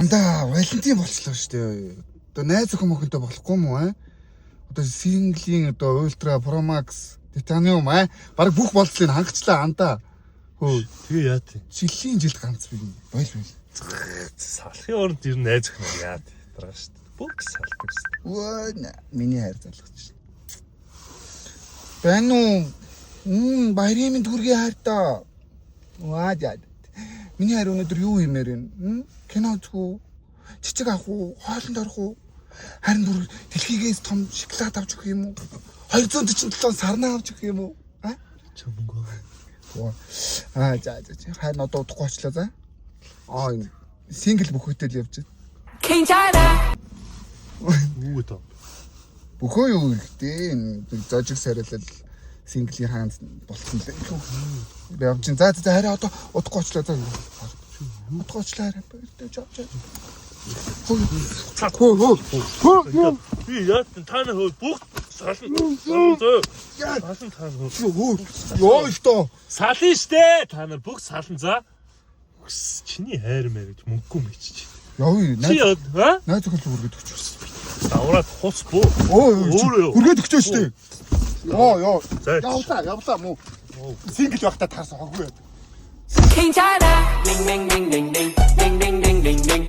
Андаа Валентин болчихлоо шүү дээ. Одоо найз охин мохинтой болохгүй юм уу аа? Одоо синглийн одоо ультра про макс титаниум баг бүх болцлыг хангачлаа андаа. Хөө Тэгээ яа тий. жилийн жилд ганц би бойл. Салхын оронд ер нь найз охин яа тий. Дараа шүү дээ. Бүх салдаг шүү. Өө миний хайр залгаж. Байна уу? Баярын түргийн хайртаа. Ваа яа. Миний хайр өнөөдөр юу хиймээр вэ? Кино үзэх үү? Цэцэг авах уу? Хоолнд орох уу? Харин бүр дэлхийгээс том шоколад авч өгөх юм уу? 247 сарнаа авч өгөх юм уу? Чамгүй. За. Харин одоо удахгүй очлоо за. Энэ сингл бүхэгтэй л явж байна. Кинчара. Үгүй тоо. Бөхөө юу ихтэй энэ зожиг сарилал синглийн хаан болсон л дээ. Явж чинь. За харин одоо удахгүй очлоо за. Удахгүй очлоо харин. Хөө. Би яа тий таны хөө бүх салан зөө. Салан таны хөө. Йоо ихто. Салын штэ. Та нар бүх салан за. Чиний хайр мэр гэж мөнгөгүй мичиж. Яа найз найз охин л үргээд өгч. аваад хус буу. Өөрөө үргээд өгч шүү дээ. Йоо. За. Явлаа муу. Сингл байхдаа таарсан хоггүй. Kinchara. Ding ding ding ding ding ding ding ding ding ding.